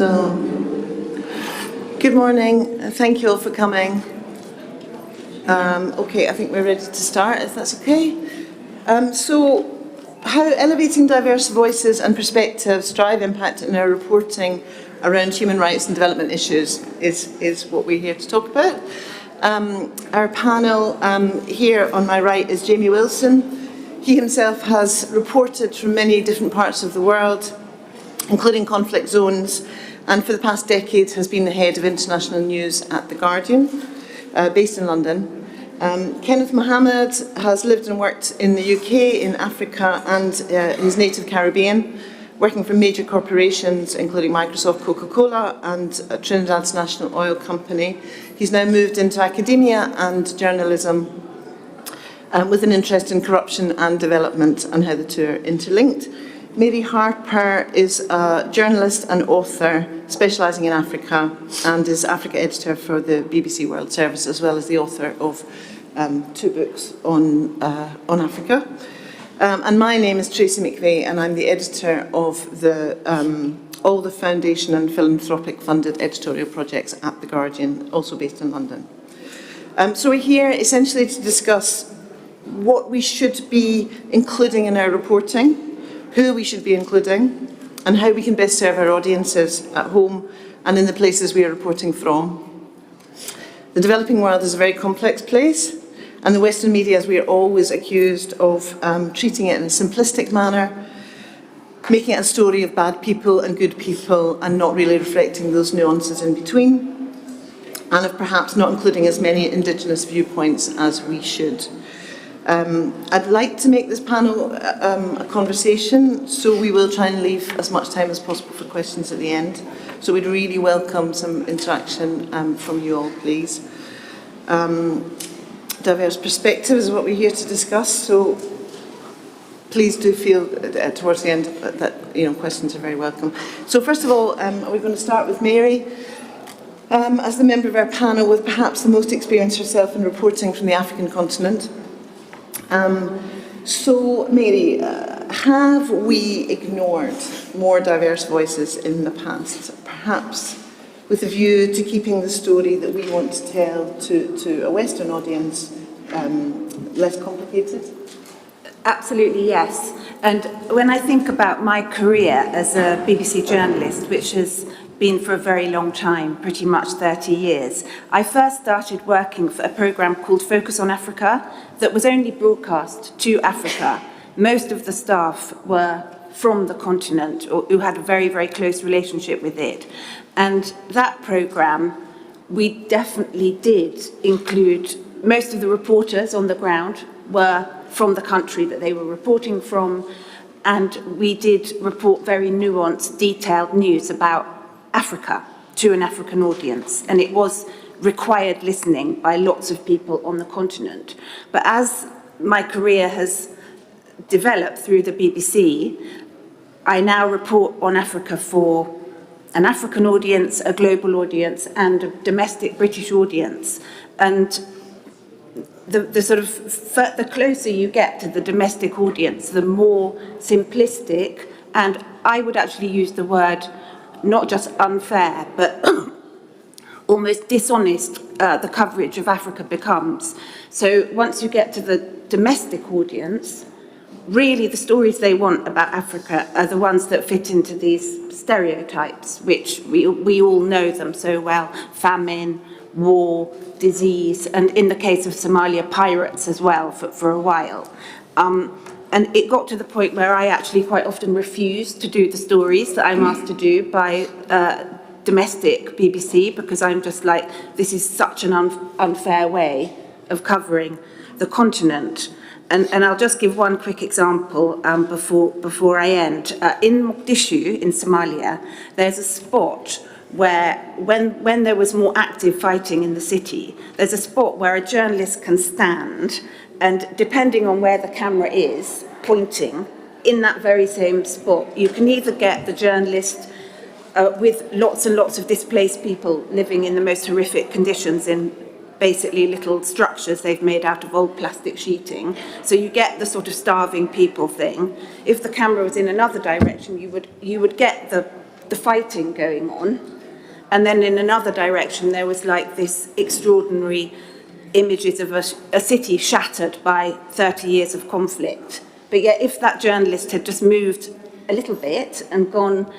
So, good morning. Thank you all for coming. Okay, I think we're ready to start, if that's okay. So, how elevating diverse voices and perspectives drive impact in our reporting around human rights and development issues is what we're here to talk about. Our panel here on my right is Jamie Wilson. He himself has reported from many different parts of the world, including conflict zones, and for the past decade has been the head of international news at The Guardian, based in London. Kenneth Mohammed has lived and worked in the UK, in Africa, and his native Caribbean, working for major corporations, including Microsoft, Coca-Cola, and Trinidad's National Oil Company. He's now moved into academia and journalism, with an interest in corruption and development and how the two are interlinked. Mary Harper is a journalist and author specialising in Africa and is Africa editor for the BBC World Service, as well as the author of 2 books on Africa. And my name is Tracy McVeigh, and I'm the editor of all the foundation and philanthropic funded editorial projects at The Guardian, also based in London. So we're here essentially to discuss what we should be including in our reporting, who we should be including, and how we can best serve our audiences at home and in the places we are reporting from. The developing world is a very complex place, and the Western media, as we are always accused of treating it in a simplistic manner, making it a story of bad people and good people, and not really reflecting those nuances in between, and of perhaps not including as many Indigenous viewpoints as we should. I'd like to make this panel a conversation, so we will try and leave as much time as possible for questions at the end. So we'd really welcome some interaction from you all, please. Diverse perspective is what we're here to discuss, so please do feel towards the end that questions are very welcome. So first of all, we're going to start with Mary, as the member of our panel with perhaps the most experience herself in reporting from the African continent. So, Mary, have we ignored more diverse voices in the past, perhaps with a view to keeping the story that we want to tell to a Western audience less complicated? Absolutely, yes. And when I think about my career as a BBC journalist, which has been for a very long time, pretty much 30 years. I first started working for a programme called Focus on Africa that was only broadcast to Africa. Most of the staff were from the continent or who had a very, very close relationship with it. And that programme, we definitely did include most of the reporters on the ground were from the country that they were reporting from, and we did report very nuanced, detailed news about Africa to an African audience, and it was required listening by lots of people on the continent. But as my career has developed through the BBC, I now report on Africa for an African audience, a global audience, and a domestic British audience. And the closer you get to the domestic audience, the more simplistic, and I would actually use the word not just unfair, but almost dishonest the coverage of Africa becomes. So once you get to the domestic audience, really the stories they want about Africa are the ones that fit into these stereotypes, which we all know them so well: famine, war, disease, and in the case of Somalia, pirates as well for a while. And it got to the point where I actually quite often refused to do the stories that I'm asked to do by domestic BBC, because I'm just like, this is such an unfair way of covering the continent. And I'll just give one quick example before I end. In Mogadishu, in Somalia, there's a spot where, when there was more active fighting in the city, there's a spot where a journalist can stand, and depending on where the camera is pointing, in that very same spot, you can either get the journalist with lots and lots of displaced people living in the most horrific conditions in basically little structures they've made out of old plastic sheeting. So you get the sort of starving people thing. If the camera was in another direction, you would get the the fighting going on. And then in another direction, there was like this extraordinary images of a city shattered by 30 years of conflict. But yet, if that journalist had just moved a little bit and gone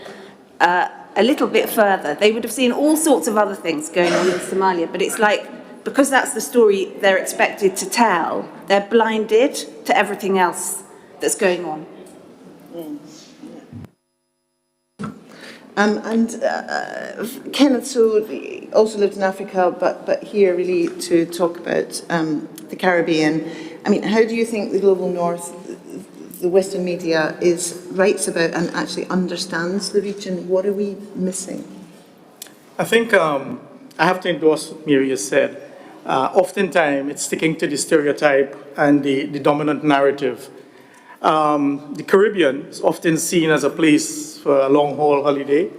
a little bit further, they would have seen all sorts of other things going on in Somalia. But it's like, because that's the story they're expected to tell, they're blinded to everything else that's going on. Kenneth, so also lived in Africa, but here really to talk about the Caribbean. I mean, how do you think the global north, the Western media, writes about and actually understands the region? What are we missing? I think I have to endorse what Mary has said. Oftentimes, it's sticking to the stereotype and the dominant narrative. The Caribbean is often seen as a place for a long-haul holiday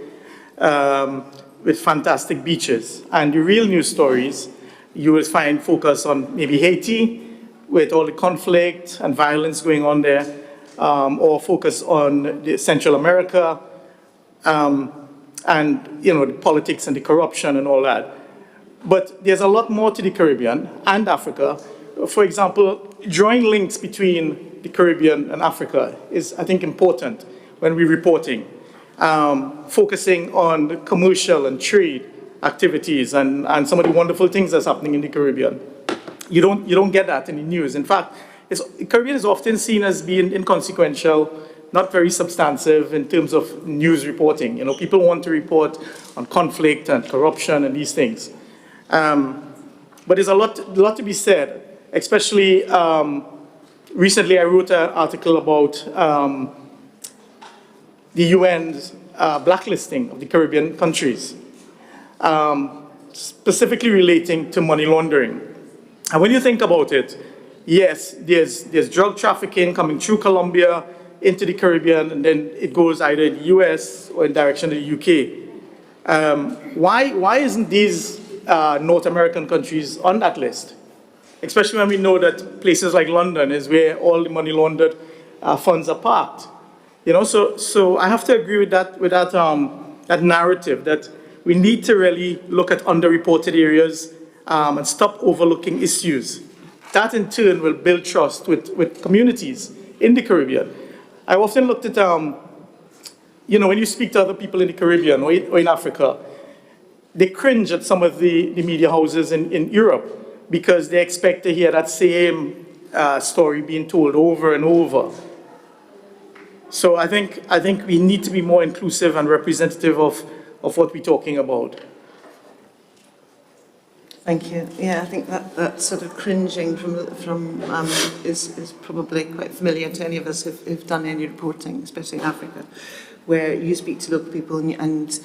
with fantastic beaches. And the real news stories you will find focus on maybe Haiti, with all the conflict and violence going on there, or focus on Central America, and the politics and the corruption and all that. But there's a lot more to the Caribbean and Africa. For example, drawing links between the Caribbean and Africa is, I think, important when we're reporting. Focusing on commercial and trade activities and some of the wonderful things that's happening in the Caribbean. You don't get that in the news. In fact, the Caribbean is often seen as being inconsequential, not very substantive in terms of news reporting. People want to report on conflict and corruption and these things. But there's a lot to be said, especially recently I wrote an article about the UN's blacklisting of the Caribbean countries, specifically relating to money laundering. And when you think about it, yes, there's drug trafficking coming through Colombia into the Caribbean, and then it goes either in the US or in direction of the UK. Why isn't these North American countries on that list? Especially when we know that places like London is where all the money laundered funds are parked. So I have to agree with that narrative that we need to really look at underreported areas and stop overlooking issues. That in turn will build trust with communities in the Caribbean. I often looked at, when you speak to other people in the Caribbean or in Africa, they cringe at some of the media houses in Europe because they expect to hear that same story being told over and over. So I think we need to be more inclusive and representative of what we're talking about. Thank you. Yeah, I think that sort of cringing from is probably quite familiar to any of us who've done any reporting, especially in Africa, where you speak to local people and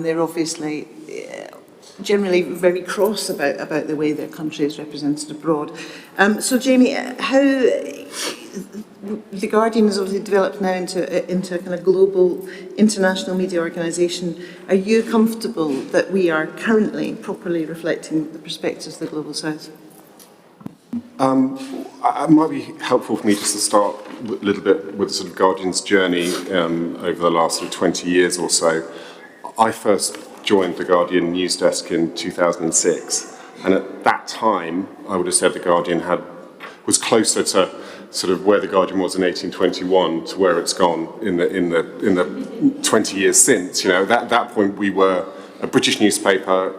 they're obviously generally very cross about the way their country is represented abroad. So Jamie, how The Guardian is obviously developed now into a kind of global international media organisation. Are you comfortable that we are currently properly reflecting the perspectives of the Global South? It might be helpful for me just to start a little bit with the sort of Guardian's journey over the last sort of 20 years or so. I first joined the Guardian news desk in 2006, and at that time, I would have said the Guardian was closer to sort of where the Guardian was in 1821 to where it's gone in the 20 years since. At that point, we were a British newspaper,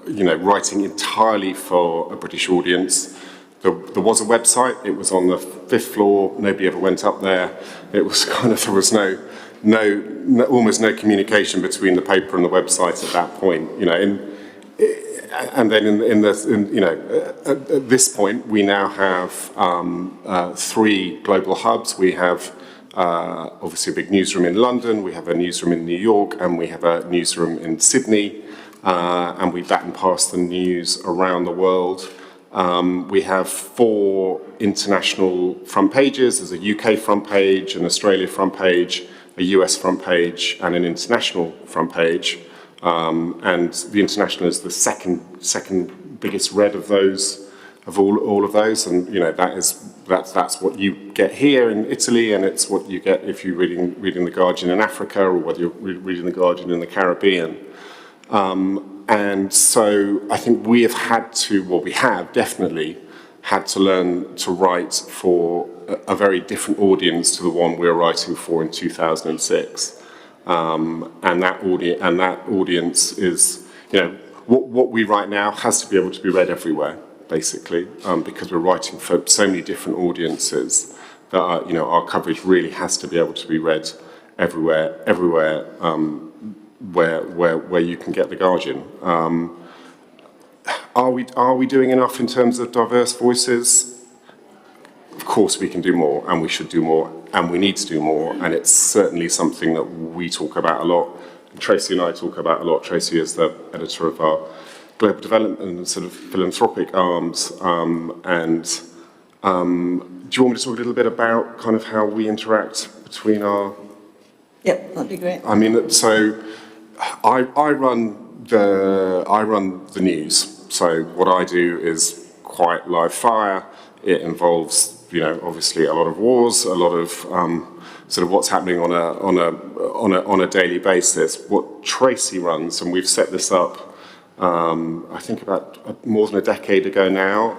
writing entirely for a British audience. There was a website. It was on the 5th floor. Nobody ever went up there. It was there was almost no communication between the paper and the website at that point. And then at this point, we now have 3 global hubs. We have obviously a big newsroom in London, we have a newsroom in New York, and we have a newsroom in Sydney. And we baton pass the news around the world. We have 4 international front pages. There's a UK front page, an Australia front page, a US front page, and an international front page. And the international is the second biggest read of those, of all of those, and that is that's what you get here in Italy, and it's what you get if you're reading The Guardian in Africa, or whether you're reading The Guardian in the Caribbean. And so I think we have definitely had to learn to write for a very different audience to the one we were writing for in 2006. And that audience is, what we write now has to be able to be read everywhere, basically, because we're writing for so many different audiences that our coverage really has to be able to be read everywhere where you can get The Guardian. Are we doing enough in terms of diverse voices? Of course we can do more, and we should do more, and we need to do more, and it's certainly something that we talk about a lot. And Tracy and I talk about a lot. Tracy is the editor of our global development and sort of philanthropic arms. Do you want me to talk a little bit about kind of how we interact between our... Yep, that'd be great. I mean, so I run the news. So what I do is quite live fire. It involves, obviously a lot of wars, a lot of sort of what's happening on a daily basis. What Tracy runs, and we've set this up, I think about more than a decade ago now,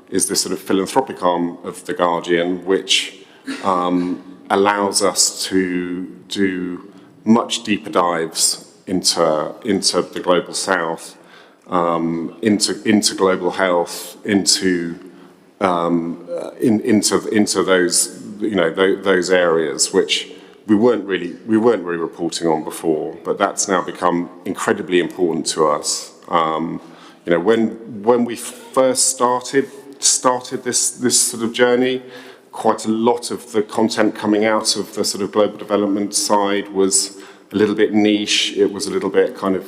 is this sort of philanthropic arm of The Guardian, which allows us to do much deeper dives into the global south, into global health, into those those areas which we weren't really reporting on before, but that's now become incredibly important to us. When we first started this sort of journey, quite a lot of the content coming out of the sort of global development side was a little bit niche. It was a little bit kind of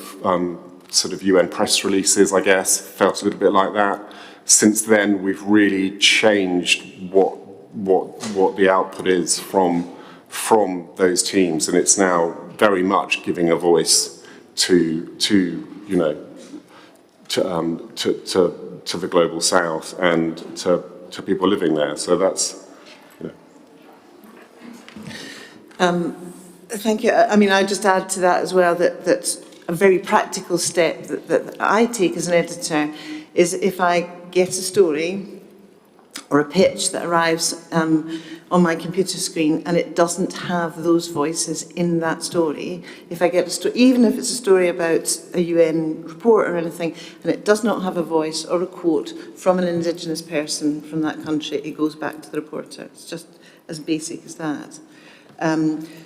sort of UN press releases, I guess, felt a little bit like that. Since then, we've really changed what the output is from those teams, and it's now very much giving a voice to the global south and to people living there. So that's Thank you. I mean, I just add to that as well that a very practical step that I take as an editor is if I get a story or a pitch that arrives on my computer screen and it doesn't have those voices in that story, if I get a story, even if it's a story about a UN report or anything, and it does not have a voice or a quote from an Indigenous person from that country, it goes back to the reporter. It's just as basic as that.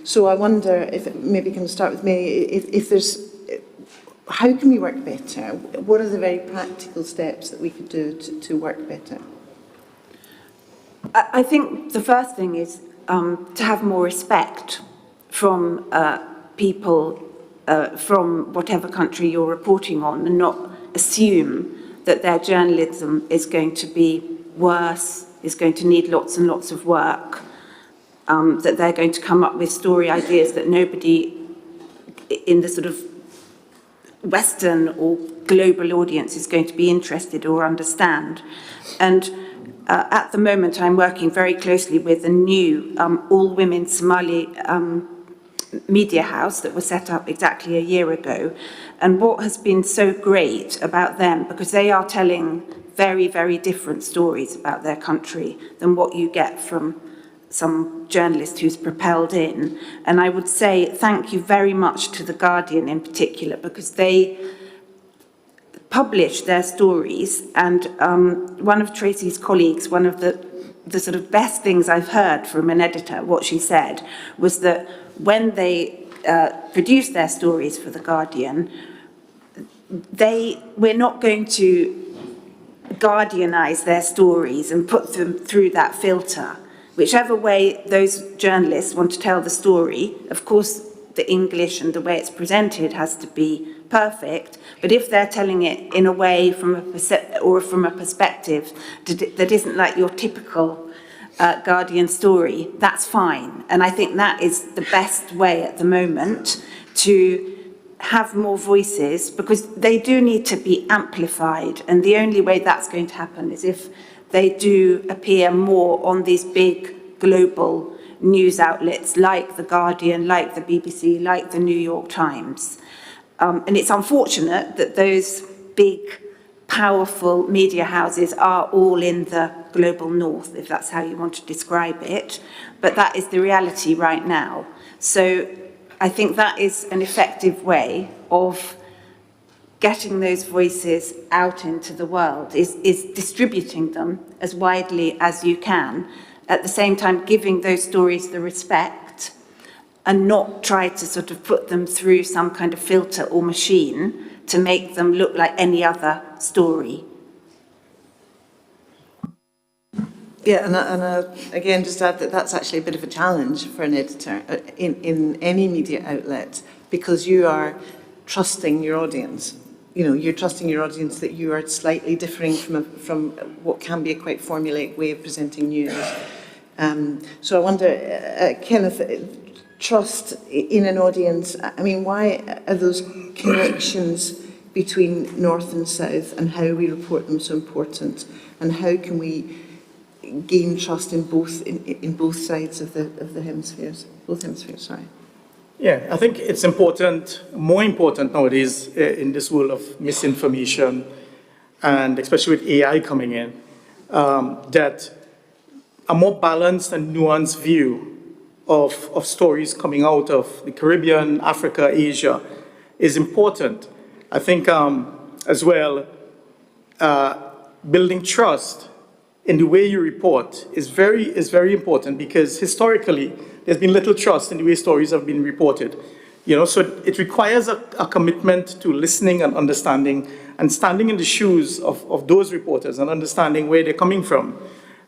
So I wonder if, maybe can start with me, if there's, how can we work better? What are the very practical steps that we could do to work better? I think the first thing is to have more respect from people from whatever country you're reporting on, and not assume that their journalism is going to be worse, is going to need lots and lots of work, that they're going to come up with story ideas that nobody in the sort of Western or global audience is going to be interested or understand. And at the moment, I'm working very closely with a new all-women Somali media house that was set up exactly a year ago. And what has been so great about them, because they are telling very, very different stories about their country than what you get from some journalist who's propelled in. And I would say thank you very much to The Guardian in particular, because they publish their stories. And one of Tracy's colleagues, one of the sort of best things I've heard from an editor, what she said, was that when they produce their stories for The Guardian, we're not going to Guardianize their stories and put them through that filter. Whichever way those journalists want to tell the story, of course, the English and the way it's presented has to be perfect, but if they're telling it in a way from a perspective that isn't like your typical Guardian story, that's fine. And I think that is the best way at the moment to have more voices, because they do need to be amplified, and the only way that's going to happen is if they do appear more on these big global news outlets like The Guardian, like the BBC, like the New York Times. And it's unfortunate that those big, powerful media houses are all in the global north, if that's how you want to describe it. But that is the reality right now. So I think that is an effective way of getting those voices out into the world, is distributing them as widely as you can, at the same time giving those stories the respect and not try to sort of put them through some kind of filter or machine to make them look like any other story. Yeah, and again, just add that that's actually a bit of a challenge for an editor in any media outlet, because you are trusting your audience. You know, you're trusting your audience that you are slightly differing from what can be a quite formulaic way of presenting news. So I wonder, Kenneth, trust in an audience, I mean, why are those connections between North and South and how we report them so important? And how can we gain trust in both sides of the hemispheres, both hemispheres, sorry? Yeah, I think it's important, more important nowadays in this world of misinformation, and especially with AI coming in, that a more balanced and nuanced view of stories coming out of the Caribbean, Africa, Asia is important. I think as well, building trust in the way you report is very important, because historically there's been little trust in the way stories have been reported. You know, so it requires a commitment to listening and understanding and standing in the shoes of those reporters and understanding where they're coming from.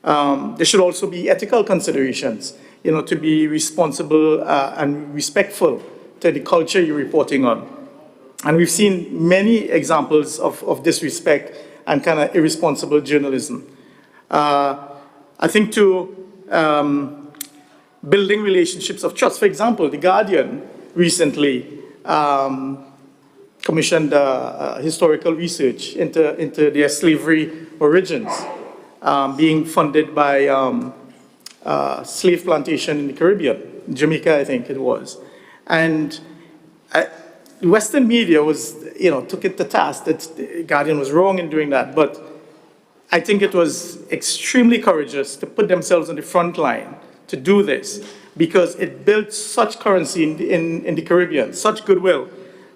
There should also be ethical considerations, you know, to be responsible and respectful to the culture you're reporting on. And we've seen many examples of disrespect and kind of irresponsible journalism. I think building relationships of trust. For example, The Guardian recently commissioned historical research into their slavery origins, being funded by slave plantation in the Caribbean, Jamaica, I think it was. And Western media was, you know, took it to task that The Guardian was wrong in doing that, but I think it was extremely courageous to put themselves on the front line to do this, because it built such currency in the Caribbean, such goodwill,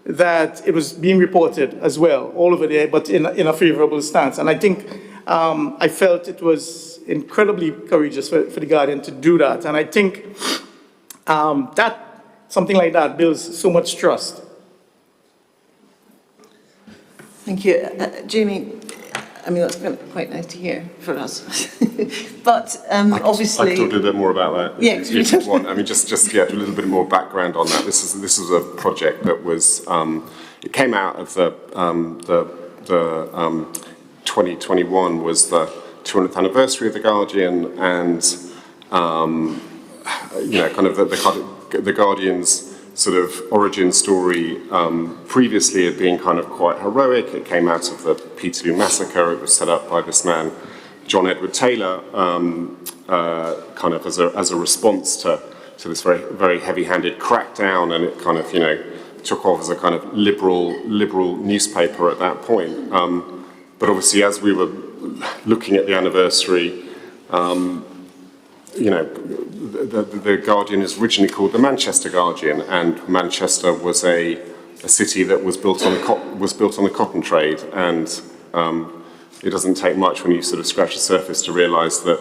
that it was being reported as well all over there, but in a favorable stance. And I think I felt it was incredibly courageous for The Guardian to do that. And I think that something like that builds so much trust. Thank you. Jamie, I mean, that's quite nice to hear for us. But obviously... I could talk a little bit more about that if you want. I mean, just a little bit more background on that. This is a project that was... it came out of the 2021 was the 200th anniversary of The Guardian, and, you know, kind of the Guardian's sort of origin story previously had been kind of quite heroic. It came out of the Peterloo massacre. It was set up by this man, John Edward Taylor, kind of as a response to this very, very heavy-handed crackdown, and it kind of, you know, took off as a kind of liberal newspaper at that point. But obviously, as we were looking at the anniversary, you know, the Guardian is originally called the Manchester Guardian, and Manchester was a city that was built on the cotton trade, and it doesn't take much when you sort of scratch the surface to realise that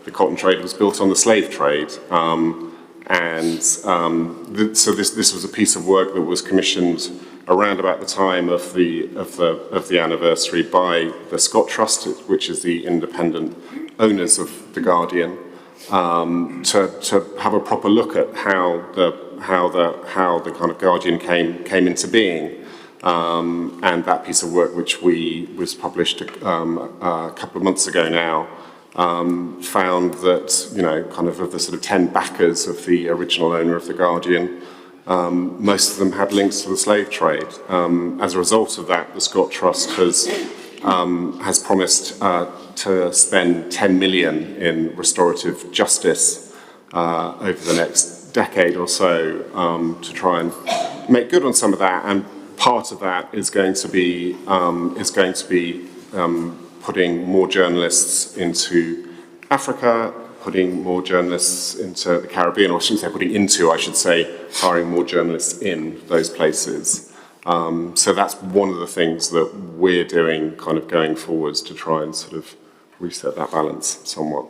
the cotton trade was built on the slave trade, so this was a piece of work that was commissioned around about the time of the anniversary by the Scott Trust, which is the independent owners of the Guardian. To have a proper look at how the kind of Guardian came into being, and that piece of work, which was published a couple of months ago now, found that, you know, kind of the sort of 10 backers of the original owner of the Guardian, most of them had links to the slave trade. As a result of that, the Scott Trust has has promised to spend 10 million in restorative justice over the next decade or so to try and make good on some of that. And part of that is going to be putting more journalists into Africa, putting more journalists into the Caribbean, or I shouldn't say putting into, I should say hiring more journalists in those places. So that's one of the things that we're doing kind of going forwards to try and sort of reset that balance somewhat.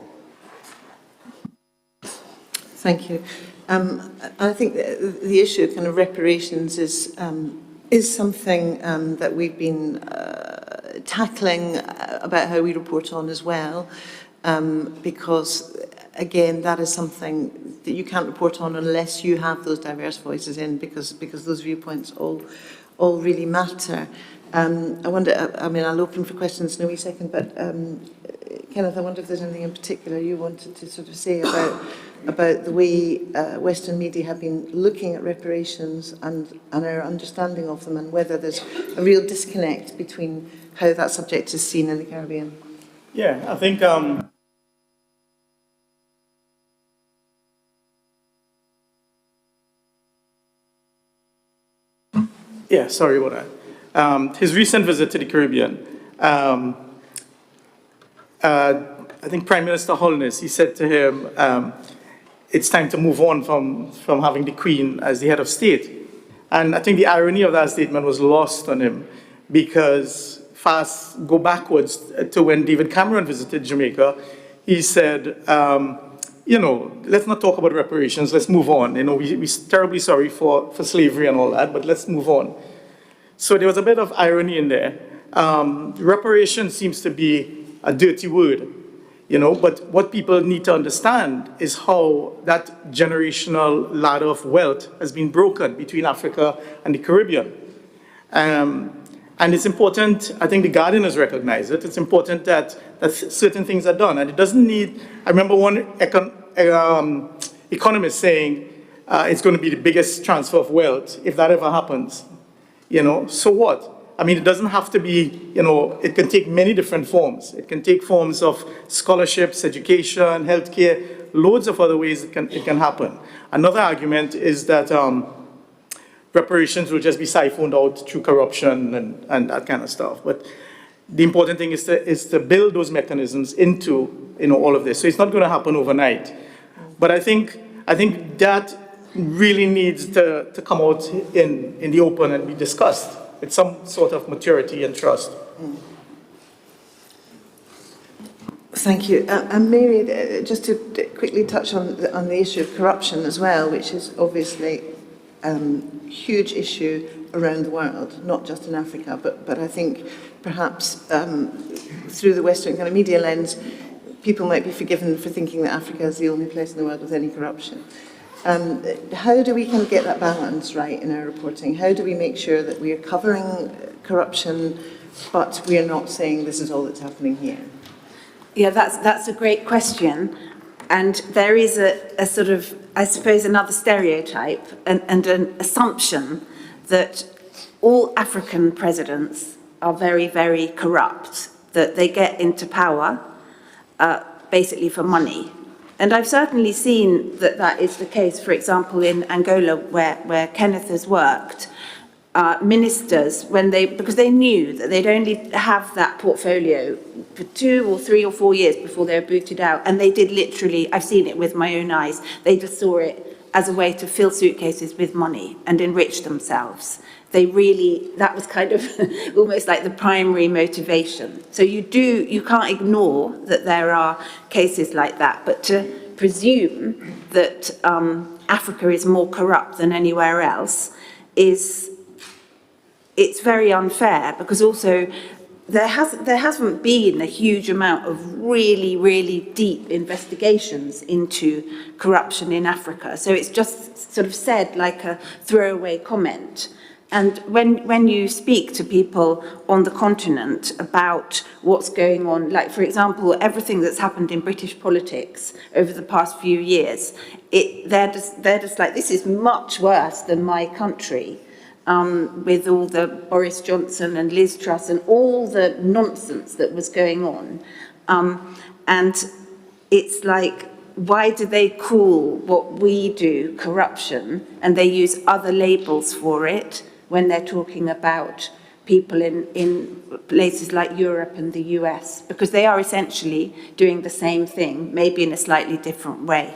Thank you. I think the issue of kind of reparations is something that we've been tackling about how we report on as well, because again, that is something that you can't report on unless you have those diverse voices in, because those viewpoints all really matter. I wonder, I mean, I'll open for questions in a wee second, but Kenneth, I wonder if there's anything in particular you wanted to sort of say about the way Western media have been looking at reparations and our understanding of them, and whether there's a real disconnect between how that subject is seen in the Caribbean. Yeah, I think yeah, sorry about that. His recent visit to the Caribbean, I think Prime Minister Holness, he said to him, it's time to move on from having the Queen as the head of state. And I think the irony of that statement was lost on him, because go backwards to when David Cameron visited Jamaica, he said, you know, let's not talk about reparations, let's move on. You know, we're terribly sorry for slavery and all that, but let's move on. So there was a bit of irony in there. Reparations seems to be a dirty word, you know, but what people need to understand is how that generational ladder of wealth has been broken between Africa and the Caribbean. And it's important, I think the Guardian has recognized it, it's important that certain things are done. And it doesn't need, I remember one economist saying it's going to be the biggest transfer of wealth if that ever happens. You know, so what? I mean, it doesn't have to be, you know, it can take many different forms. It can take forms of scholarships, education, healthcare, loads of other ways it can happen. Another argument is that reparations will just be siphoned out through corruption and that kind of stuff. But the important thing is to build those mechanisms into, you know, all of this. So it's not going to happen overnight. But I think that really needs to come out in the open and be discussed with some sort of maturity and trust. Thank you. And Mary, just to quickly touch on the issue of corruption as well, which is obviously a huge issue around the world, not just in Africa, but I think perhaps through the Western kind of media lens, people might be forgiven for thinking that Africa is the only place in the world with any corruption. How do we kind of get that balance right in our reporting? How do we make sure that we are covering corruption, but we are not saying this is all that's happening here? Yeah, that's a great question. And there is a sort of, I suppose, another stereotype and an assumption that all African presidents are very, very corrupt, that they get into power basically for money. And I've certainly seen that is the case, for example, in Angola, where Kenneth has worked. Ministers, because they knew that they'd only have that portfolio for 2 or 3 or 4 years before they were booted out, and they did literally, I've seen it with my own eyes, they just saw it as a way to fill suitcases with money and enrich themselves. That was kind of almost like the primary motivation. So you can't ignore that there are cases like that, but to presume that Africa is more corrupt than anywhere else it's very unfair, because also there hasn't been a huge amount of really, really deep investigations into corruption in Africa. So it's just sort of said like a throwaway comment. And when you speak to people on the continent about what's going on, like, for example, everything that's happened in British politics over the past few years, they're just like, this is much worse than my country. with all the Boris Johnson and Liz Truss and all the nonsense that was going on. And it's like, why do they call what we do corruption, and they use other labels for it when they're talking about people in places like Europe and the US? Because they are essentially doing the same thing, maybe in a slightly different way.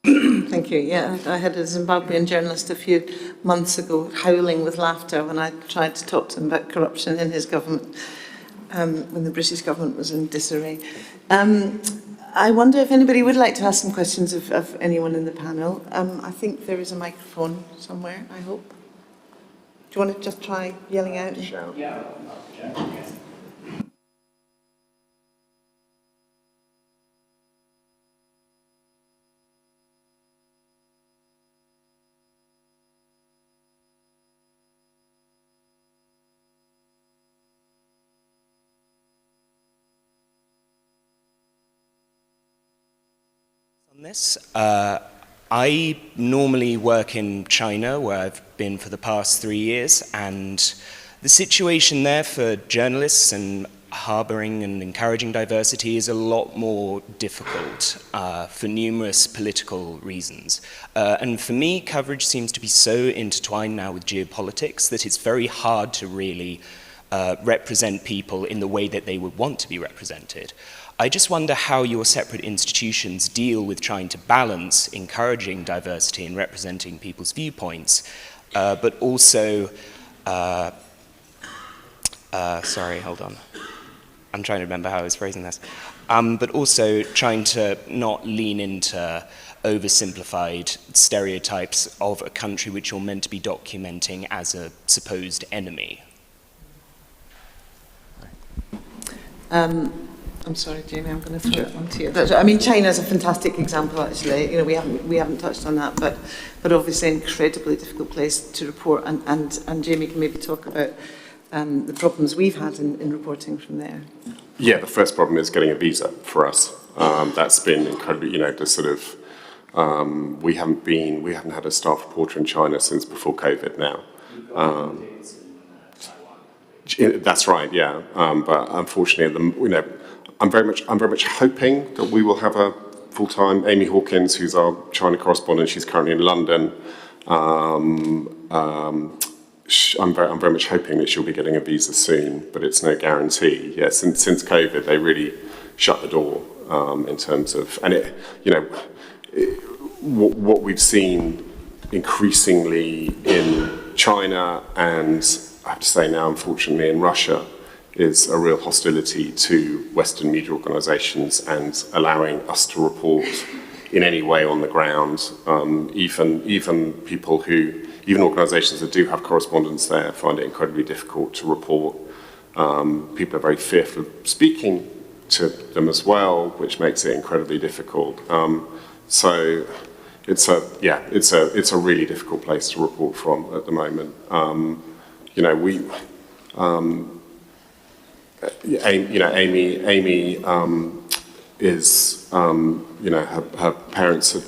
Thank you. Yeah, I had a Zimbabwean journalist a few months ago howling with laughter when I tried to talk to him about corruption in his government, when the British government was in disarray. I wonder if anybody would like to ask some questions of anyone in the panel. I think there is a microphone somewhere, I hope. Do you want to just try yelling out? Yeah. On this, I normally work in China, where I've been for the past 3 years, and the situation there for journalists and harboring and encouraging diversity is a lot more difficult for numerous political reasons. And for me, coverage seems to be so intertwined now with geopolitics that it's very hard to really represent people in the way that they would want to be represented. I just wonder how your separate institutions deal with trying to balance encouraging diversity and representing people's viewpoints, but also, sorry, hold on. I'm trying to remember how I was phrasing this. But also trying to not lean into oversimplified stereotypes of a country which you're meant to be documenting as a supposed enemy. I'm sorry, Jamie, I'm going to throw it onto you. I mean, China is a fantastic example, actually. You know, we haven't touched on that, but obviously an incredibly difficult place to report. And Jamie can maybe talk about the problems we've had in reporting from there. Yeah, the first problem is getting a visa for us. That's been incredibly, you know, the sort of, we haven't had a staff reporter in China since before COVID now. That's right, yeah. But unfortunately, you know, I'm very much hoping that we will have a full-time Amy Hawkins, who's our China correspondent. She's currently in London. I'm very much hoping that she'll be getting a visa soon, but it's no guarantee. Yeah, since COVID, they really shut the door in terms of, and it, you know, what we've seen increasingly in China, and I have to say now, unfortunately, in Russia, is a real hostility to Western media organisations and allowing us to report in any way on the ground. Even people who, even organisations that do have correspondents there find it incredibly difficult to report. People are very fearful of speaking to them as well, which makes it incredibly difficult. So it's a really difficult place to report from at the moment. You know, Amy is, you know, her parents are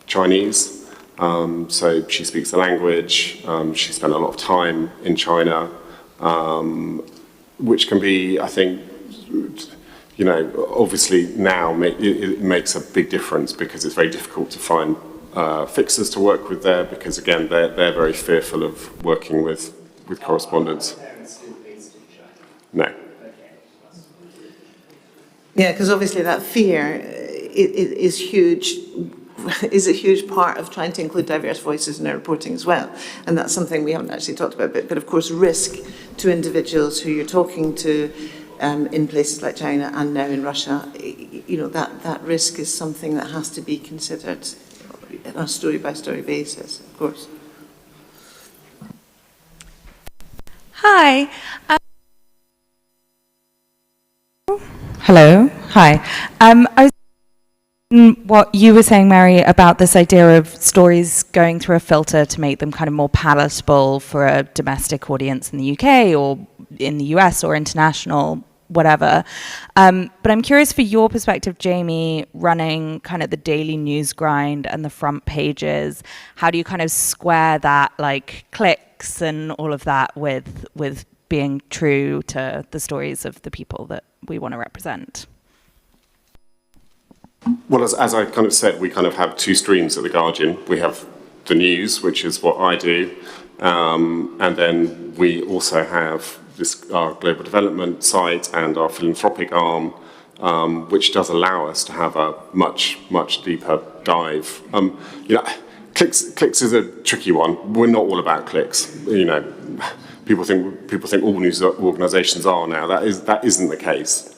Chinese, so she speaks the language. She spent a lot of time in China, which can be, I think, you know, obviously now it makes a big difference because it's very difficult to find fixers to work with there because, again, they're very fearful of working with correspondents. No. Yeah, because obviously that fear is huge, is a huge part of trying to include diverse voices in our reporting as well. And that's something we haven't actually talked about, but of course risk to individuals who you're talking to in places like China and now in Russia, you know, that risk is something that has to be considered on a story-by-story basis, of course. Hi. Hello. Hi. I was what you were saying, Mary, about this idea of stories going through a filter to make them kind of more palatable for a domestic audience in the UK or in the US or international whatever. But I'm curious for your perspective, Jamie, running kind of the daily news grind and the front pages. How do you kind of square that, like clicks and all of that, with being true to the stories of the people that we want to represent? Well, as I kind of said, we kind of have two streams at The Guardian. We have the news, which is what I do, and then we also have our global development site and our philanthropic arm, which does allow us to have a much deeper dive. Clicks is a tricky one. We're not all about clicks. People think all news organisations are now. That isn't the case.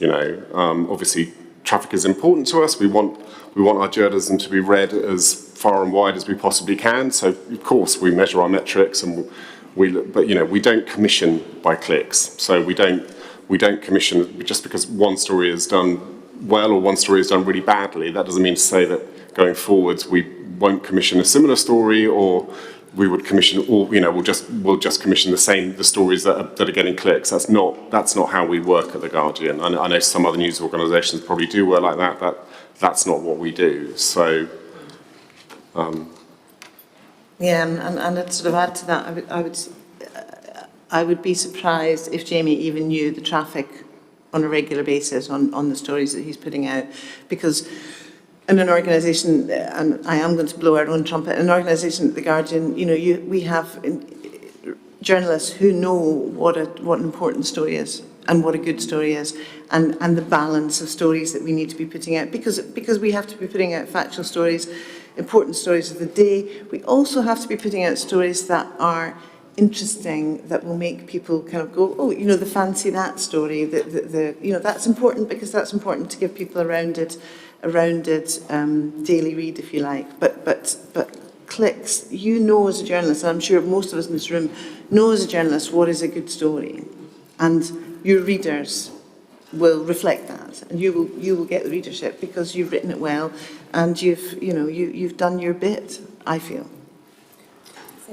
Obviously, traffic is important to us. We want our journalism to be read as far and wide as we possibly can. So of course we measure our metrics, but we don't commission by clicks. So we don't commission just because one story is done well or one story is done really badly. That doesn't mean to say that going forwards we won't commission a similar story, or we would commission all. We'll just commission the stories that are getting clicks. That's not how we work at The Guardian. I know some other news organisations probably do work like that. That's not what we do. So. Yeah, and to sort of add to that, I would be surprised if Jamie even knew the traffic on a regular basis on the stories that he's putting out, because in an organisation, and I am going to blow our own trumpet, an organisation at The Guardian, we have journalists who know what an important story is and what a good story is, and the balance of stories that we need to be putting out, because we have to be putting out factual stories, important stories of the day. We also have to be putting out stories that are interesting, that will make people kind of go, oh, the fancy that story, that's important, because that's important to give people a rounded daily read, if you like. But clicks, as a journalist, and I'm sure most of us in this room know as a journalist what is a good story, and your readers will reflect that, and you will get the readership because you've written it well, and you've done your bit, I feel.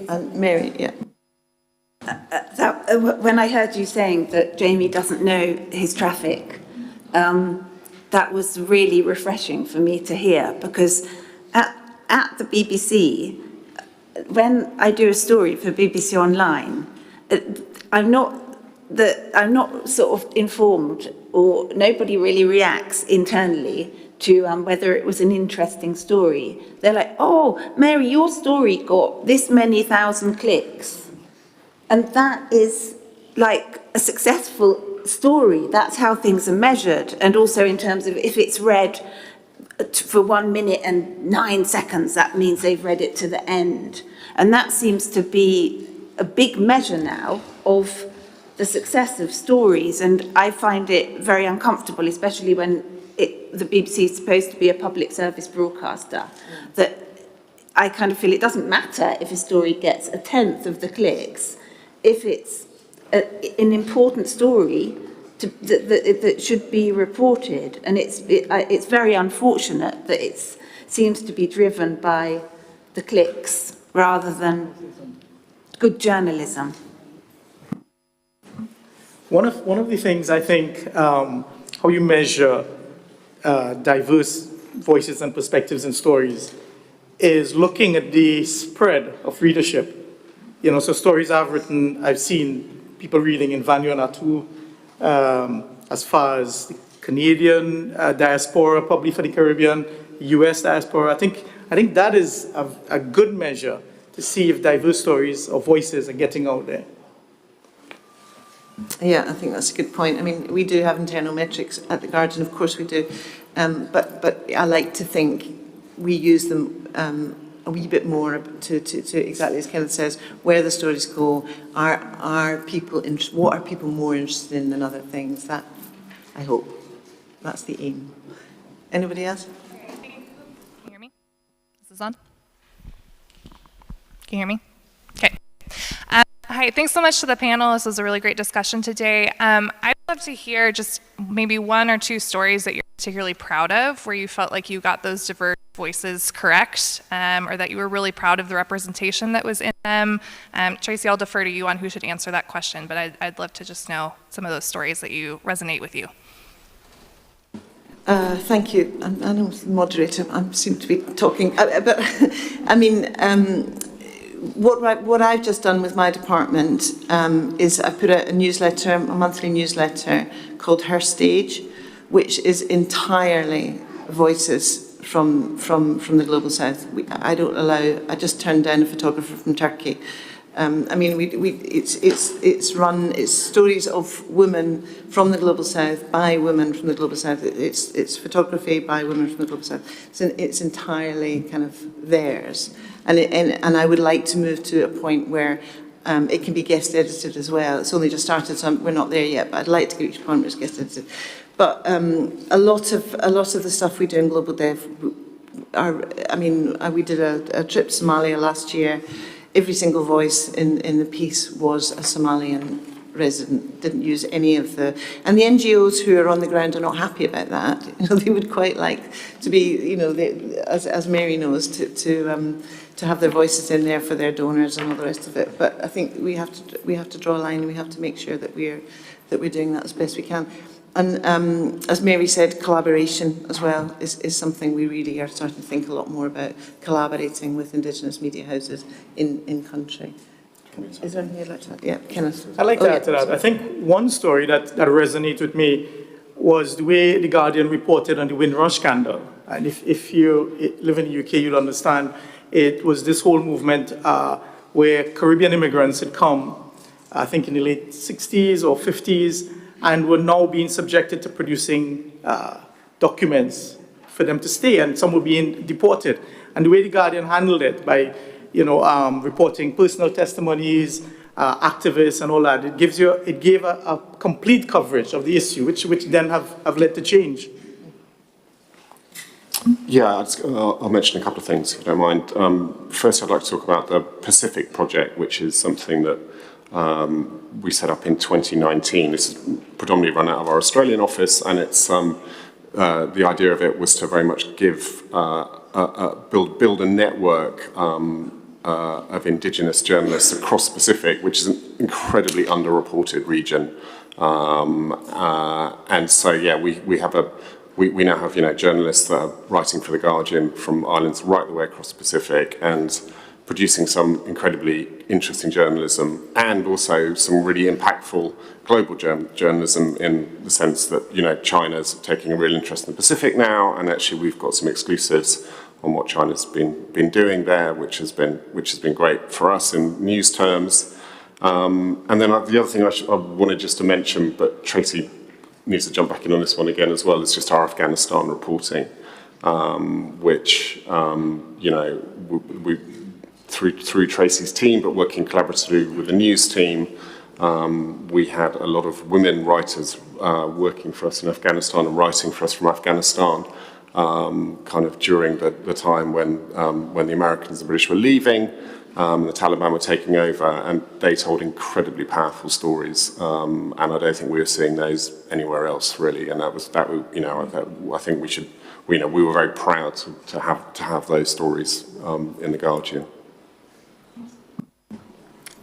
And Mary, yeah. When I heard you saying that Jamie doesn't know his traffic, that was really refreshing for me to hear, because at the BBC, when I do a story for BBC Online, I'm not sort of informed, or nobody really reacts internally to whether it was an interesting story. They're like, oh, Mary, your story got this many thousand clicks. And that is like a successful story. That's how things are measured. And also in terms of if it's read for 1 minute and 9 seconds, that means they've read it to the end. And that seems to be a big measure now of the success of stories. And I find it very uncomfortable, especially when the BBC is supposed to be a public service broadcaster, that I kind of feel it doesn't matter if a story gets 1/10 of the clicks. If it's an important story that should be reported, and it's very unfortunate that it seems to be driven by the clicks rather than good journalism. One of the things I think how you measure diverse voices and perspectives and stories is looking at the spread of readership. So stories I've seen people reading in Vanuatu, as far as the Canadian diaspora, probably for the Caribbean, US diaspora. I think that is a good measure to see if diverse stories or voices are getting out there. Yeah, I think that's a good point. I mean, we do have internal metrics at The Guardian, of course we do, but I like to think we use them a wee bit more to exactly as Kenneth says, where the stories go, what are people more interested in than other things? That, I hope, that's the aim. Anybody else? Can you hear me? Is this on? Can you hear me? Okay. Hi, thanks so much to the panel. This was a really great discussion today. I'd love to hear just maybe 1 or 2 stories that you're particularly proud of, where you felt like you got those diverse voices correct, or that you were really proud of the representation that was in them? Tracy, I'll defer to you on who should answer that question, but I'd love to just know some of those stories that you resonate with you. Thank you. I know the moderator, I seem to be talking, but I mean, what I've just done with my department is I've put out a newsletter, a monthly newsletter called Her Stage, which is entirely voices from the Global South. I just turned down a photographer from Turkey. I mean, it's stories of women from the Global South by women from the Global South. It's photography by women from the Global South. So it's entirely kind of theirs. And I would like to move to a point where it can be guest edited as well. It's only just started, so we're not there yet. But I'd like to get to a point where it's guest edited. But a lot of the stuff we do in Global Dev we did a trip to Somalia last year. Every single voice in the piece was a Somalian resident, didn't use any of the... And the NGOs who are on the ground are not happy about that. They would quite like to be, as Mary knows, to have their voices in there for their donors and all the rest of it. But I think we have to draw a line, and we have to make sure that we're doing that as best we can. And as Mary said, collaboration as well is something we really are starting to think a lot more about, collaborating with Indigenous media houses in country. Is there anything you'd like to add? Yeah, Kenneth. I'd like to add to that. I think one story that resonates with me was the way The Guardian reported on the Windrush scandal. And if you live in the UK, you'll understand it was this whole movement where Caribbean immigrants had come, I think in the late 60s or 50s, and were now being subjected to producing documents for them to stay, and some were being deported. And the way The Guardian handled it by, reporting personal testimonies, activists, and all that, it gave a complete coverage of the issue, which then have led to change. Yeah, I'll mention a couple of things, if you don't mind. First, I'd like to talk about the Pacific Project, which is something that we set up in 2019. This is predominantly run out of our Australian office, and it's the idea of it was to very much give build a network of Indigenous journalists across the Pacific, which is an incredibly underreported region. And so, yeah, we now have journalists that are writing for The Guardian from islands right the way across the Pacific, and producing some incredibly interesting journalism, and also some really impactful global journalism, in the sense that China's taking a real interest in the Pacific now, and actually we've got some exclusives on what China's been doing there, which has been great for us in news terms. And then the other thing I wanted just to mention, but Tracy needs to jump back in on this one again as well, is just our Afghanistan reporting, which we through Tracy's team, but working collaboratively with the news team, we had a lot of women writers working for us in Afghanistan and writing for us from Afghanistan, kind of during the time when the Americans and the British were leaving, the Taliban were taking over, and they told incredibly powerful stories, and I don't think we were seeing those anywhere else really. And I think we should, we were very proud to have those stories in The Guardian.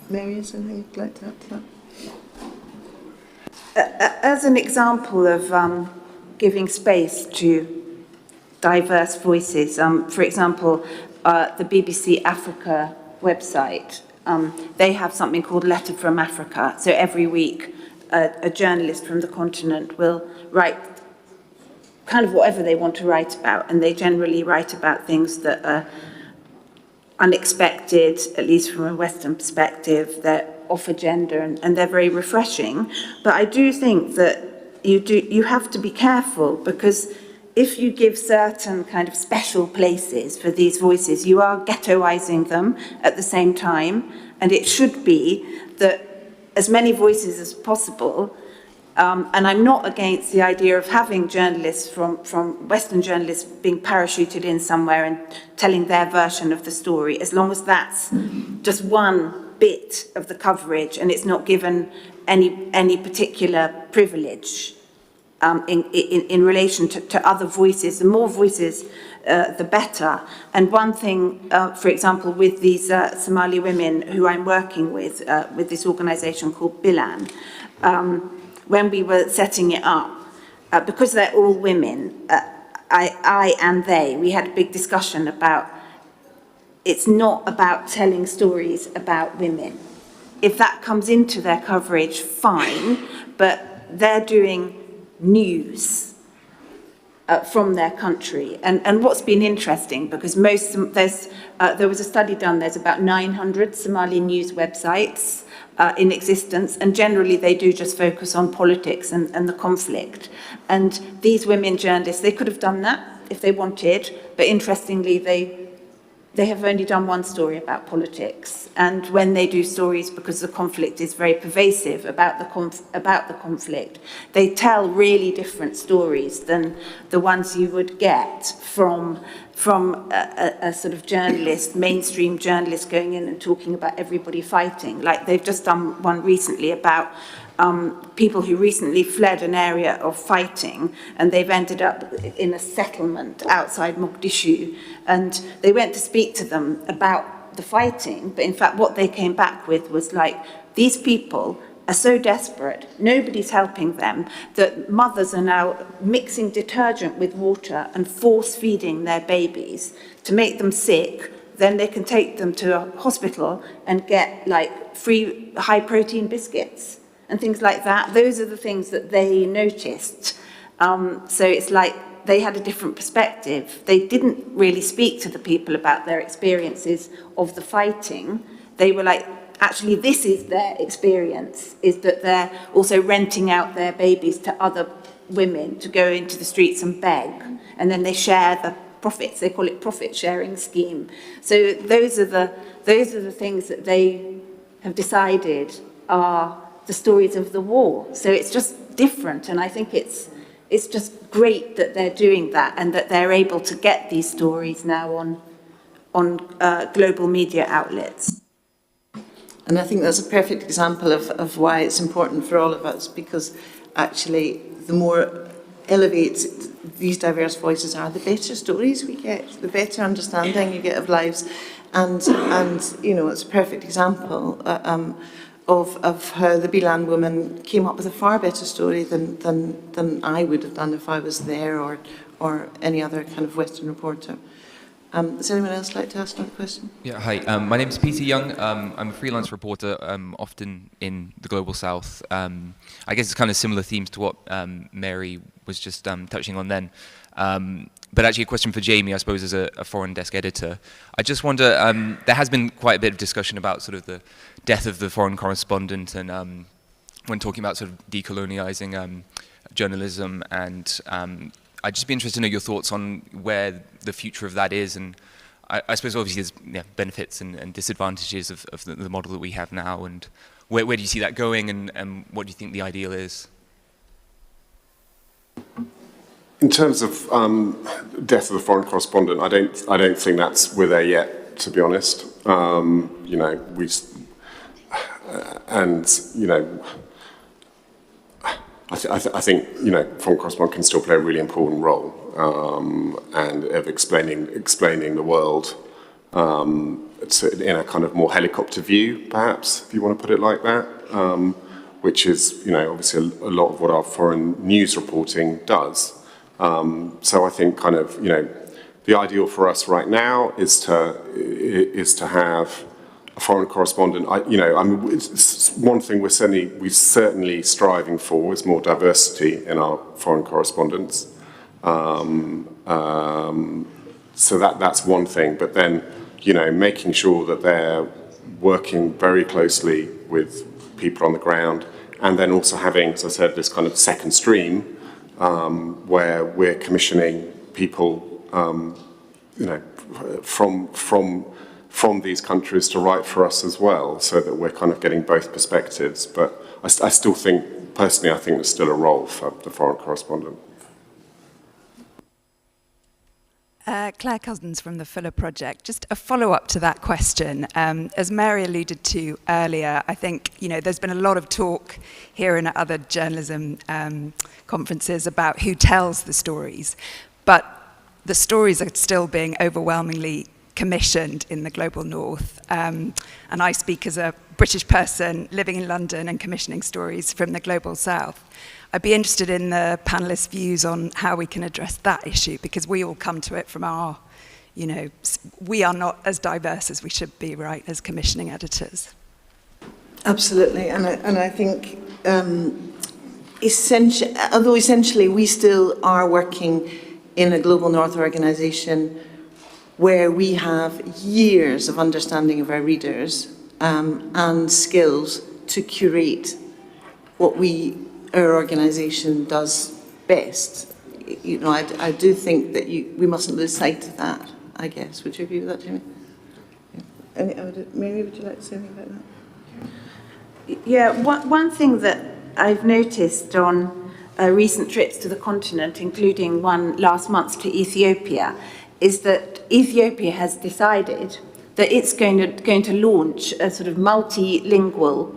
Mary, is there anything you'd like to add to that? As an example of giving space to diverse voices, for example, the BBC Africa website, they have something called Letter from Africa. So every week, a journalist from the continent will write kind of whatever they want to write about, and they generally write about things that are unexpected, at least from a Western perspective, they're off agenda, and they're very refreshing. But I do think that you have to be careful, because if you give certain kind of special places for these voices, you are ghettoizing them at the same time, and it should be that as many voices as possible. And I'm not against the idea of having journalists from Western journalists being parachuted in somewhere and telling their version of the story, as long as that's just one bit of the coverage and it's not given any particular privilege. in relation to other voices. The more voices, the better. And one thing, for example, with these Somali women who I'm working with this organisation called Bilan, when we were setting it up, because they're all women, I and they, we had a big discussion about it's not about telling stories about women. If that comes into their coverage, fine, but they're doing news from their country. And what's been interesting, because there was a study done, there's about 900 Somali news websites in existence, and generally they do just focus on politics and the conflict. And these women journalists, they could have done that if they wanted, but interestingly they have only done one story about politics. And when they do stories, because the conflict is very pervasive about the conflict, they tell really different stories than the ones you would get from a sort of journalist, mainstream journalist going in and talking about everybody fighting. Like they've just done one recently about people who recently fled an area of fighting, and they've ended up in a settlement outside Mogadishu, and they went to speak to them about the fighting, but in fact what they came back with was like, these people are so desperate, nobody's helping them, that mothers are now mixing detergent with water and force feeding their babies to make them sick. Then they can take them to a hospital and get like free high protein biscuits and things like that. Those are the things that they noticed. So it's like they had a different perspective. They didn't really speak to the people about their experiences of the fighting. They were like, actually, this is their experience, is that they're also renting out their babies to other women to go into the streets and beg, and then they share the profits. They call it profit sharing scheme. So those are the things that they have decided are the stories of the war. So it's just different, and I think it's just great that they're doing that and that they're able to get these stories now on global media outlets. And I think that's a perfect example of why it's important for all of us, because actually the more elevated these diverse voices are, the better stories we get, the better understanding you get of lives. And you know, it's a perfect example of how the Bilan woman came up with a far better story than I would have done if I was there or any other kind of Western reporter. Does anyone else like to ask another question? Yeah, hi. My name is Peter Young. I'm a freelance reporter, often in the Global South. I guess it's kind of similar themes to what Mary was just touching on then. But actually a question for Jamie, I suppose, as a foreign desk editor. I just wonder, there has been quite a bit of discussion about sort of the death of the foreign correspondent, and when talking about sort of decolonializing journalism, and I'd just be interested to know your thoughts on where the future of that is. And I suppose obviously there's benefits and disadvantages of the model that we have now, and where do you see that going, and what do you think the ideal is? In terms of death of the foreign correspondent, I don't think we're there yet, to be honest. You know, I think, you know, foreign correspondent can still play a really important role, and of explaining the world in a kind of more helicopter view, perhaps, if you want to put it like that, which is, you know, obviously a lot of what our foreign news reporting does. So I think kind of, you know, the ideal for us right now is to have a foreign correspondent. It's one thing we're certainly striving for is more diversity in our foreign correspondents. So that's one thing. But then, you know, making sure that they're working very closely with people on the ground, and then also having, as I said, this kind of second stream where we're commissioning people, you know, from these countries to write for us as well, so that we're kind of getting both perspectives. But I still think, personally, I think there's still a role for the foreign correspondent. Claire Cousins from the Fuller Project. Just a follow-up to that question. As Mary alluded to earlier, I think there's been a lot of talk here and at other journalism conferences about who tells the stories, but the stories are still being overwhelmingly commissioned in the global north. And I speak as a British person living in London and commissioning stories from the global south. I'd be interested in the panelists' views on how we can address that issue, because we all come to it from our, we are not as diverse as we should be, right, as commissioning editors. Absolutely, and I think although essentially we still are working in a global north organisation where we have years of understanding of our readers and skills to curate what our organisation does best. I do think that we mustn't lose sight of that, I guess. Would you agree with that, Jamie? Yeah. Mary, would you like to say anything about that? Yeah, one thing that I've noticed on recent trips to the continent, including one last month to Ethiopia, is that Ethiopia has decided that it's going to launch a sort of multilingual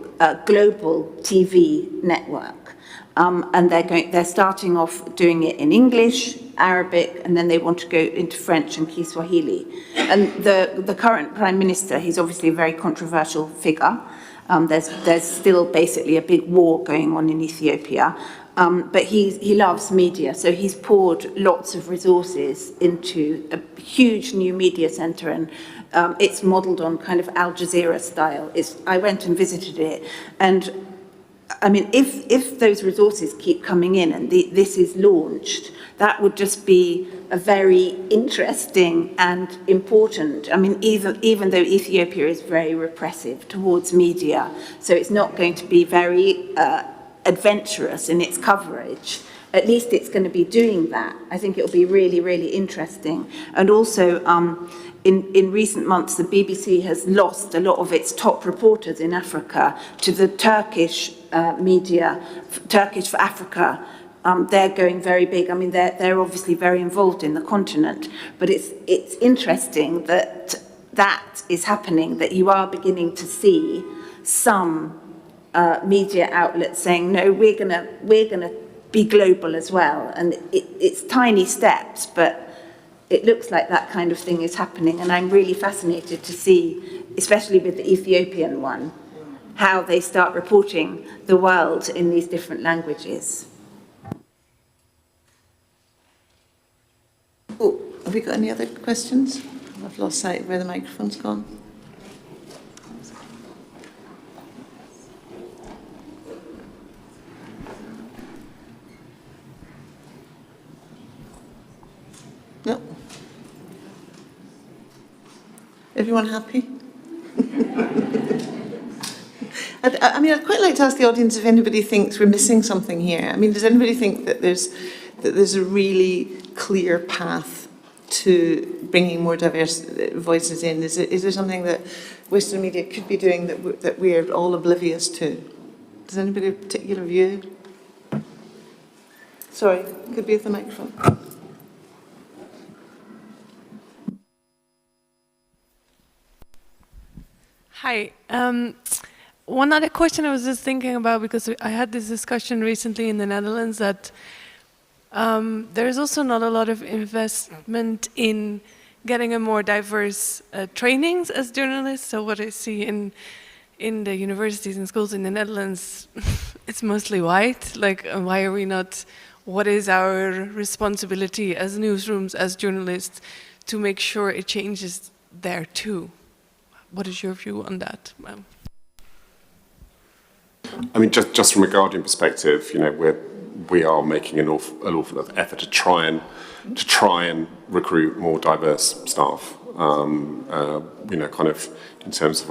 global TV network. And they're starting off doing it in English, Arabic, and then they want to go into French and Kiswahili. And the current Prime Minister, he's obviously a very controversial figure. There's still basically a big war going on in Ethiopia. But he loves media, so he's poured lots of resources into a huge new media centre, and it's modelled on kind of Al Jazeera style. I went and visited it, and I mean, if those resources keep coming in and this is launched, that would just be a very interesting and important. I mean, even though Ethiopia is very repressive towards media, so it's not going to be very adventurous in its coverage. At least it's going to be doing that. I think it'll be really, really interesting. And also, in recent months, the BBC has lost a lot of its top reporters in Africa to the Turkish media, Turkish for Africa. They're going very big. I mean, they're obviously very involved in the continent, but it's interesting that is happening, that you are beginning to see some media outlets saying, no, we're gonna be global as well. And it's tiny steps, but it looks like that kind of thing is happening. And I'm really fascinated to see, especially with the Ethiopian one, how they start reporting the world in these different languages. Oh, have we got any other questions? I've lost sight of where the microphone's gone. No. Everyone happy? I mean, I'd quite like to ask the audience if anybody thinks we're missing something here. I mean, does anybody think that there's a really clear path to bringing more diverse voices in? Is there something that Western media could be doing that we're all oblivious to? Does anybody have a particular view? Sorry, could be at the microphone. Hi. One other question I was just thinking about, because I had this discussion recently in the Netherlands, that there is also not a lot of investment in getting a more diverse trainings as journalists. So what I see in the universities and schools in the Netherlands, it's mostly white. Like, why are we not? What is our responsibility as newsrooms, as journalists, to make sure it changes there too? What is your view on that? I mean, just from a Guardian perspective, we are making an awful lot of effort to try and recruit more diverse staff. Kind of in terms of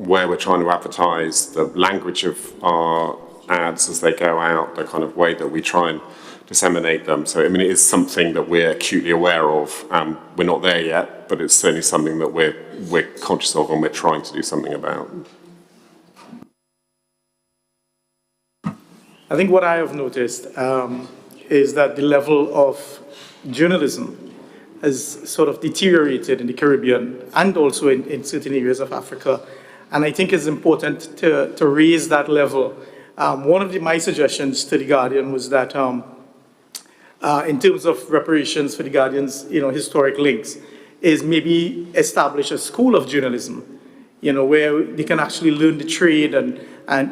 where we're trying to advertise, the language of our ads as they go out, the kind of way that we try and disseminate them. So, I mean, it is something that we're acutely aware of. We're not there yet, but it's certainly something that we're conscious of and we're trying to do something about. I think what I have noticed is that the level of journalism has sort of deteriorated in the Caribbean and also in certain areas of Africa. And I think it's important to raise that level. One of my suggestions to The Guardian was that in terms of reparations for The Guardian's historic links, is maybe establish a school of journalism, where they can actually learn the trade and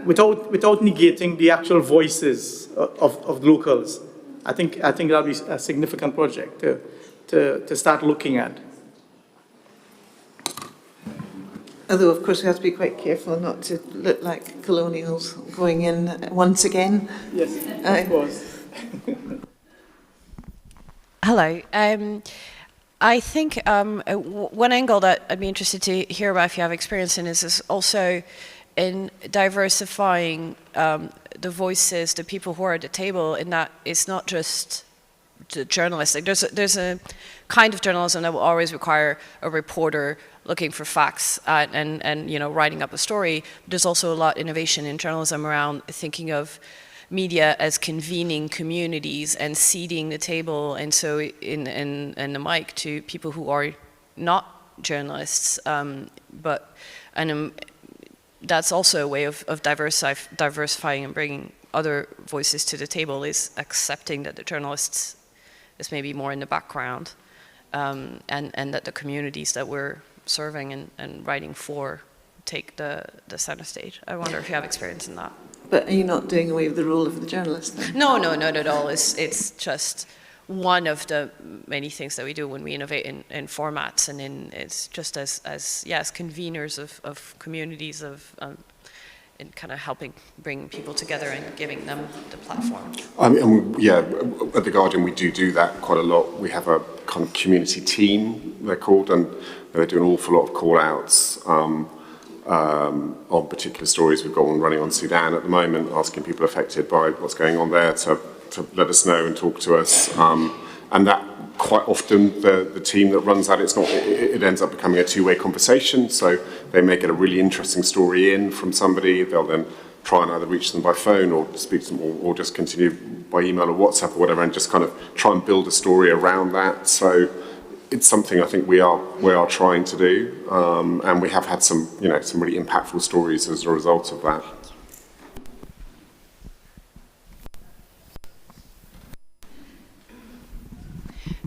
without negating the actual voices of locals. I think that'll be a significant project to start looking at. Although, of course, we have to be quite careful not to look like colonials going in once again. Yes, of course. Hello. I think one angle that I'd be interested to hear about if you have experience in is also in diversifying the voices, the people who are at the table, in that it's not just the journalists. Like there's a kind of journalism that will always require a reporter looking for facts and writing up a story. There's also a lot of innovation in journalism around thinking of media as convening communities and seeding the table, and so in the mic to people who are not journalists, that's also a way of diversifying and bringing other voices to the table, is accepting that the journalists is maybe more in the background, and that the communities that we're serving and writing for take the center stage. I wonder if you have experience in that. But are you not doing away with the role of the journalist then? No, not at all. It's just one of the many things that we do when we innovate in formats, and it's just as conveners of communities and kind of helping bring people together and giving them the platform. At The Guardian we do that quite a lot. We have a kind of community team, they're called, and they do an awful lot of call-outs on particular stories. We've got one running on Sudan at the moment, asking people affected by what's going on there to let us know and talk to us. And that quite often the team that runs that, it ends up becoming a two-way conversation. So they may get a really interesting story in from somebody. They'll then try and either reach them by phone or speak to them, or just continue by email or WhatsApp or whatever, and just kind of try and build a story around that. So it's something I think we are trying to do, and we have had some really impactful stories as a result of that.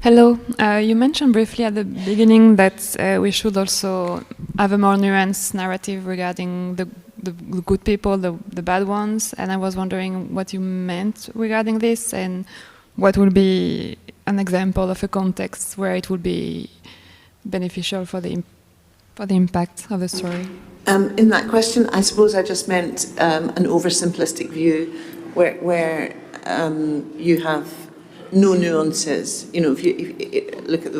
Hello. You mentioned briefly at the beginning that we should also have a more nuanced narrative regarding the good people, the bad ones, and I was wondering what you meant regarding this, and what would be an example of a context where it would be beneficial for the impact of the story. In that question, I suppose I just meant an oversimplistic view where you have no nuances. If you look at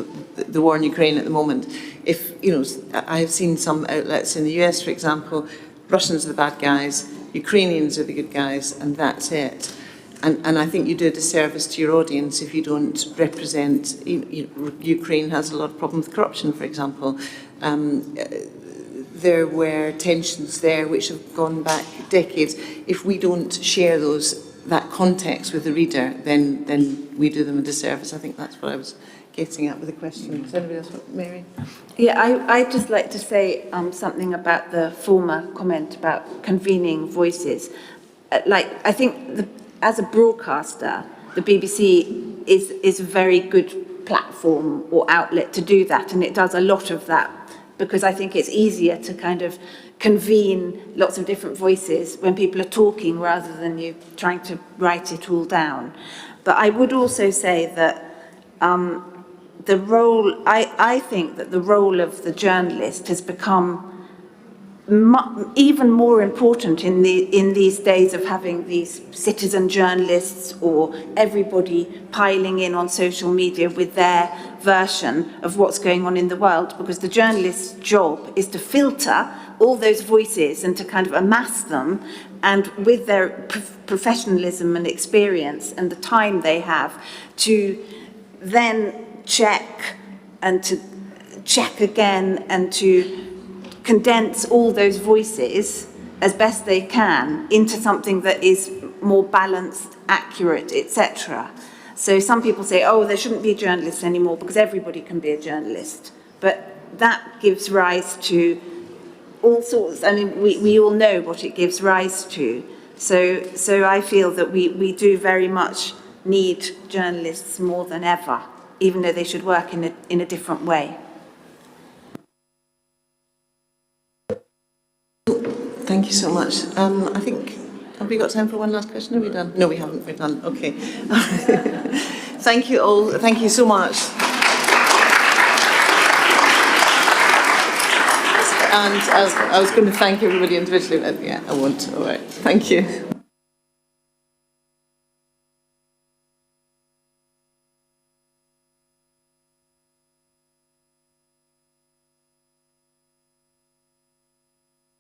the war in Ukraine at the moment, I have seen some outlets in the US, for example, Russians are the bad guys, Ukrainians are the good guys, and that's it. And I think you do a disservice to your audience if you don't represent. Ukraine has a lot of problems with corruption, for example. There were tensions there which have gone back decades. If we don't share that context with the reader, then we do them a disservice. I think that's what I was getting at with the question. Does anybody else want, Mary? Yeah, I'd just like to say something about the former comment about convening voices. I think as a broadcaster, the BBC is a very good platform or outlet to do that, and it does a lot of that, because I think it's easier to kind of convene lots of different voices when people are talking rather than you trying to write it all down. But I would also say that I think that the role of the journalist has become even more important in these days of having these citizen journalists or everybody piling in on social media with their version of what's going on in the world, because the journalist's job is to filter all those voices and to kind of amass them, and with their professionalism and experience and the time they have to then check and to check again and to condense all those voices as best they can into something that is more balanced, accurate, etc. So some people say, oh, there shouldn't be journalists anymore because everybody can be a journalist. But that gives rise to all sorts, I mean, we all know what it gives rise to. So I feel that we do very much need journalists more than ever, even though they should work in a different way. Thank you so much. I think, have we got time for one last question? Are we done? No, we haven't. We're done. Okay. Thank you all. Thank you so much. And I was going to thank everybody individually, but yeah, I won't. All right. Thank you.